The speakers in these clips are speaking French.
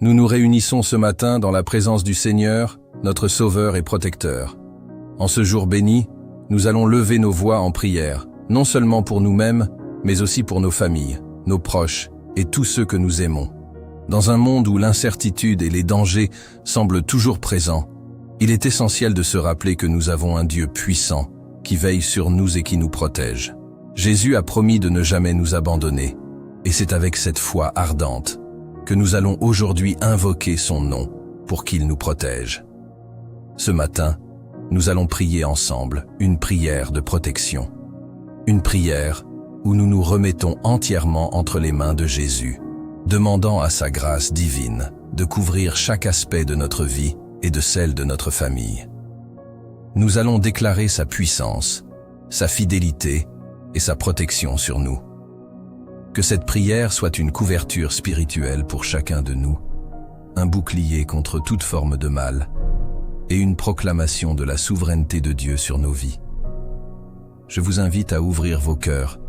Nous nous réunissons ce matin dans la présence du Seigneur, notre Sauveur et Protecteur. En ce jour béni, nous allons lever nos voix en prière, non seulement pour nous-mêmes, mais aussi pour nos familles, nos proches et tous ceux que nous aimons. Dans un monde où l'incertitude et les dangers semblent toujours présents, il est essentiel de se rappeler que nous avons un Dieu puissant qui veille sur nous et qui nous protège. Jésus a promis de ne jamais nous abandonner, et c'est avec cette foi ardente que nous allons aujourd'hui invoquer son nom pour qu'il nous protège. Ce matin, nous allons prier ensemble une prière de protection. Une prière où nous nous remettons entièrement entre les mains de Jésus, demandant à sa grâce divine de couvrir chaque aspect de notre vie et de celle de notre famille. Nous allons déclarer sa puissance, sa fidélité et sa protection sur nous. Que cette prière soit une couverture spirituelle pour chacun de nous, un bouclier contre toute forme de mal et une proclamation de la souveraineté de Dieu sur nos vies. Je vous invite à ouvrir vos cœurs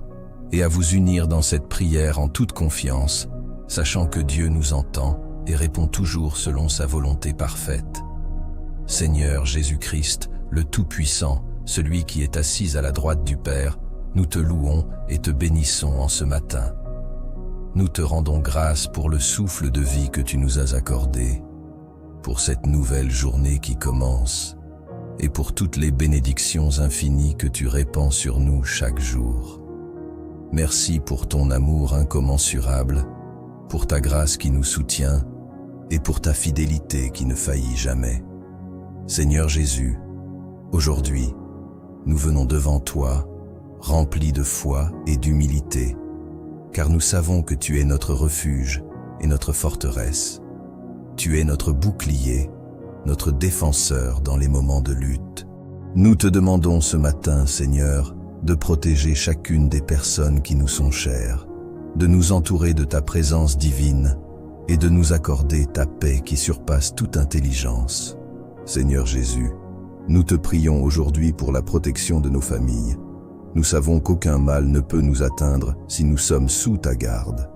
et à vous unir dans cette prière en toute confiance, sachant que Dieu nous entend et répond toujours selon sa volonté parfaite. Seigneur Jésus-Christ, le Tout-Puissant, celui qui est assis à la droite du Père, nous te louons et te bénissons en ce matin. Nous te rendons grâce pour le souffle de vie que tu nous as accordé, pour cette nouvelle journée qui commence, et pour toutes les bénédictions infinies que tu répands sur nous chaque jour. Merci pour ton amour incommensurable, pour ta grâce qui nous soutient, et pour ta fidélité qui ne faillit jamais. Seigneur Jésus, aujourd'hui, nous venons devant toi, remplis de foi et d'humilité, car nous savons que tu es notre refuge et notre forteresse. Tu es notre bouclier, notre défenseur dans les moments de lutte. Nous te demandons ce matin, Seigneur, de protéger chacune des personnes qui nous sont chères, de nous entourer de ta présence divine et de nous accorder ta paix qui surpasse toute intelligence. Seigneur Jésus, nous te prions aujourd'hui pour la protection de nos familles. Nous savons qu'aucun mal ne peut nous atteindre si nous sommes sous ta garde.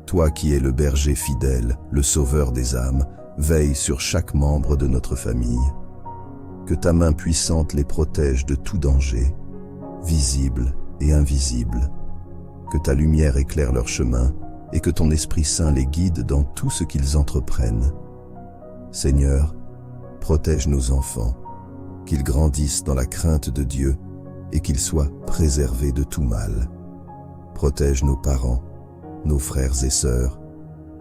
Toi qui es le berger fidèle, le sauveur des âmes, veille sur chaque membre de notre famille. Que ta main puissante les protège de tout danger, visible et invisible. Que ta lumière éclaire leur chemin et que ton Esprit Saint les guide dans tout ce qu'ils entreprennent. Seigneur, protège nos enfants, qu'ils grandissent dans la crainte de Dieu et qu'ils soient préservés de tout mal. Protège nos parents, nos frères et sœurs,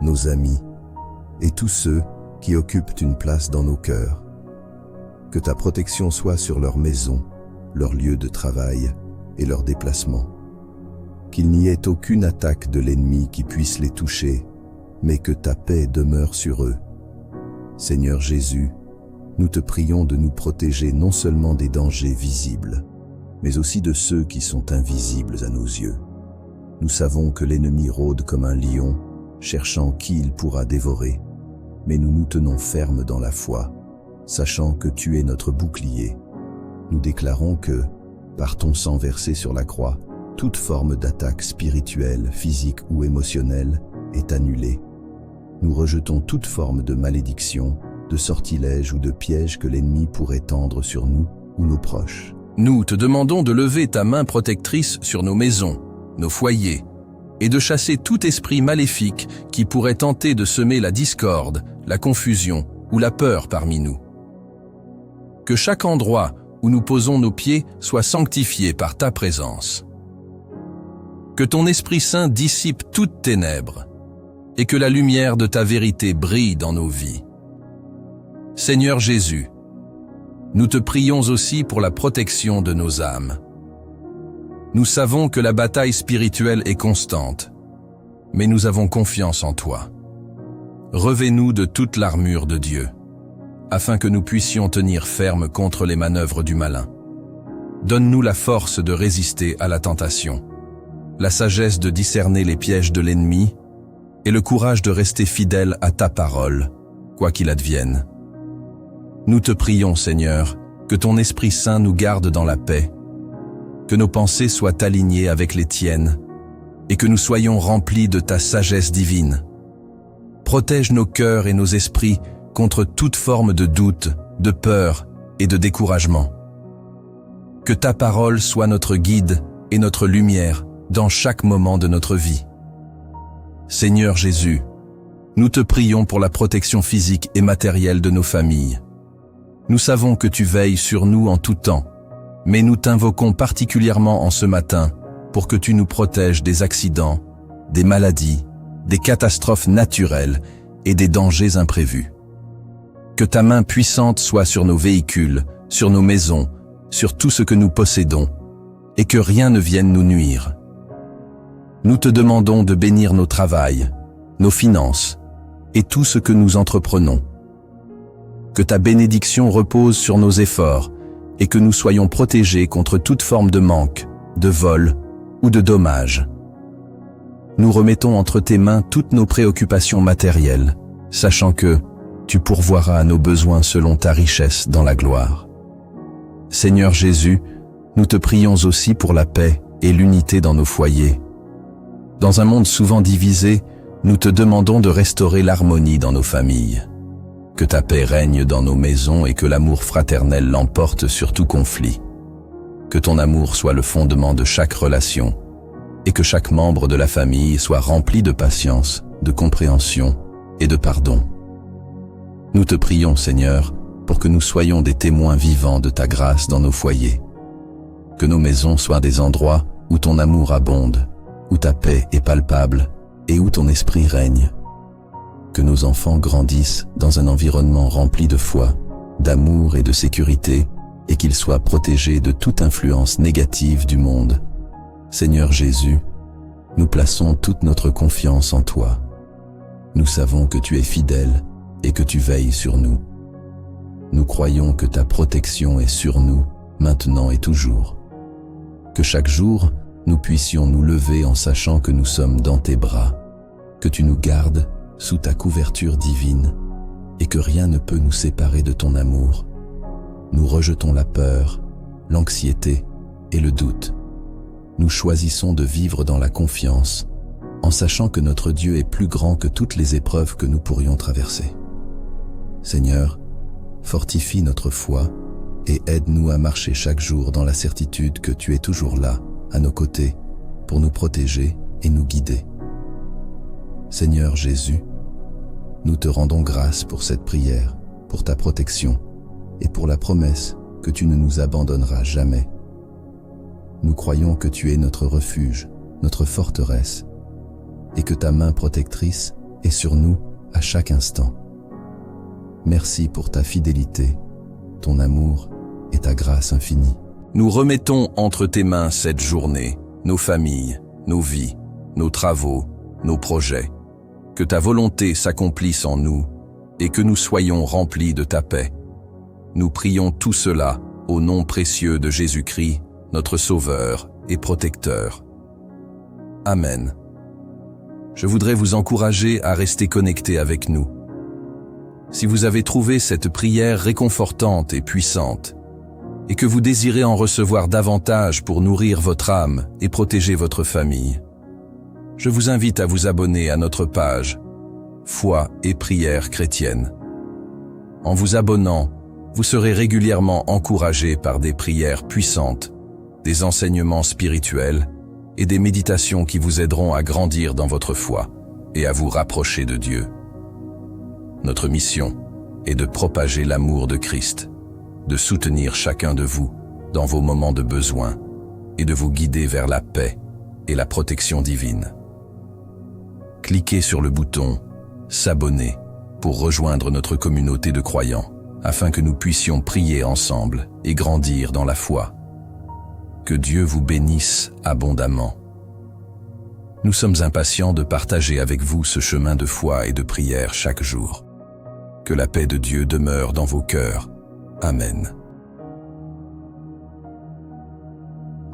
nos amis et tous ceux qui occupent une place dans nos cœurs. Que ta protection soit sur leur maison, leur lieu de travail et leurs déplacements. Qu'il n'y ait aucune attaque de l'ennemi qui puisse les toucher, mais que ta paix demeure sur eux. Seigneur Jésus, nous te prions de nous protéger non seulement des dangers visibles, mais aussi de ceux qui sont invisibles à nos yeux. Nous savons que l'ennemi rôde comme un lion, cherchant qui il pourra dévorer, mais nous nous tenons fermes dans la foi, sachant que tu es notre bouclier. Nous déclarons que, par ton sang versé sur la croix, toute forme d'attaque spirituelle, physique ou émotionnelle est annulée. Nous rejetons toute forme de malédiction, de sortilège ou de piège que l'ennemi pourrait tendre sur nous ou nos proches. Nous te demandons de lever ta main protectrice sur nos maisons, nos foyers, et de chasser tout esprit maléfique qui pourrait tenter de semer la discorde, la confusion ou la peur parmi nous. Que chaque endroit où nous posons nos pieds soit sanctifié par ta présence. Que ton Esprit Saint dissipe toutes ténèbres et que la lumière de ta vérité brille dans nos vies. Seigneur Jésus, nous te prions aussi pour la protection de nos âmes. Nous savons que la bataille spirituelle est constante, mais nous avons confiance en toi. Revêt-nous de toute l'armure de Dieu, afin que nous puissions tenir ferme contre les manœuvres du malin. Donne-nous la force de résister à la tentation, la sagesse de discerner les pièges de l'ennemi et le courage de rester fidèle à ta parole, quoi qu'il advienne. Nous te prions, Seigneur, que ton Esprit Saint nous garde dans la paix, que nos pensées soient alignées avec les tiennes et que nous soyons remplis de ta sagesse divine. Protège nos cœurs et nos esprits contre toute forme de doute, de peur et de découragement. Que ta parole soit notre guide et notre lumière dans chaque moment de notre vie. Seigneur Jésus, nous te prions pour la protection physique et matérielle de nos familles. Nous savons que tu veilles sur nous en tout temps, mais nous t'invoquons particulièrement en ce matin pour que tu nous protèges des accidents, des maladies, des catastrophes naturelles et des dangers imprévus. Que ta main puissante soit sur nos véhicules, sur nos maisons, sur tout ce que nous possédons, et que rien ne vienne nous nuire. Nous te demandons de bénir nos travails, nos finances, et tout ce que nous entreprenons. Que ta bénédiction repose sur nos efforts, et que nous soyons protégés contre toute forme de manque, de vol ou de dommage. Nous remettons entre tes mains toutes nos préoccupations matérielles, sachant que tu pourvoiras à nos besoins selon ta richesse dans la gloire. Seigneur Jésus, nous te prions aussi pour la paix et l'unité dans nos foyers. Dans un monde souvent divisé, nous te demandons de restaurer l'harmonie dans nos familles. Que ta paix règne dans nos maisons et que l'amour fraternel l'emporte sur tout conflit. Que ton amour soit le fondement de chaque relation et que chaque membre de la famille soit rempli de patience, de compréhension et de pardon. Nous te prions, Seigneur, pour que nous soyons des témoins vivants de ta grâce dans nos foyers. Que nos maisons soient des endroits où ton amour abonde, où ta paix est palpable et où ton esprit règne. Que nos enfants grandissent dans un environnement rempli de foi, d'amour et de sécurité, et qu'ils soient protégés de toute influence négative du monde. Seigneur Jésus, nous plaçons toute notre confiance en toi. Nous savons que tu es fidèle et que tu veilles sur nous. Nous croyons que ta protection est sur nous, maintenant et toujours. Que chaque jour, nous puissions nous lever en sachant que nous sommes dans tes bras, que tu nous gardes sous ta couverture divine et que rien ne peut nous séparer de ton amour. Nous rejetons la peur, l'anxiété et le doute. Nous choisissons de vivre dans la confiance, en sachant que notre Dieu est plus grand que toutes les épreuves que nous pourrions traverser. Seigneur, fortifie notre foi et aide-nous à marcher chaque jour dans la certitude que tu es toujours là, à nos côtés, pour nous protéger et nous guider. Seigneur Jésus, nous te rendons grâce pour cette prière, pour ta protection et pour la promesse que tu ne nous abandonneras jamais. Nous croyons que tu es notre refuge, notre forteresse, et que ta main protectrice est sur nous à chaque instant. Merci pour ta fidélité, ton amour et ta grâce infinie. Nous remettons entre tes mains cette journée, nos familles, nos vies, nos travaux, nos projets. Que ta volonté s'accomplisse en nous et que nous soyons remplis de ta paix. Nous prions tout cela au nom précieux de Jésus-Christ, notre Sauveur et Protecteur. Amen. Je voudrais vous encourager à rester connectés avec nous. Si vous avez trouvé cette prière réconfortante et puissante, et que vous désirez en recevoir davantage pour nourrir votre âme et protéger votre famille, je vous invite à vous abonner à notre page Foi et prière chrétienne. En vous abonnant, vous serez régulièrement encouragé par des prières puissantes, des enseignements spirituels et des méditations qui vous aideront à grandir dans votre foi et à vous rapprocher de Dieu. Notre mission est de propager l'amour de Christ, de soutenir chacun de vous dans vos moments de besoin et de vous guider vers la paix et la protection divine. Cliquez sur le bouton « S'abonner » pour rejoindre notre communauté de croyants, afin que nous puissions prier ensemble et grandir dans la foi. Que Dieu vous bénisse abondamment. Nous sommes impatients de partager avec vous ce chemin de foi et de prière chaque jour. Que la paix de Dieu demeure dans vos cœurs. Amen.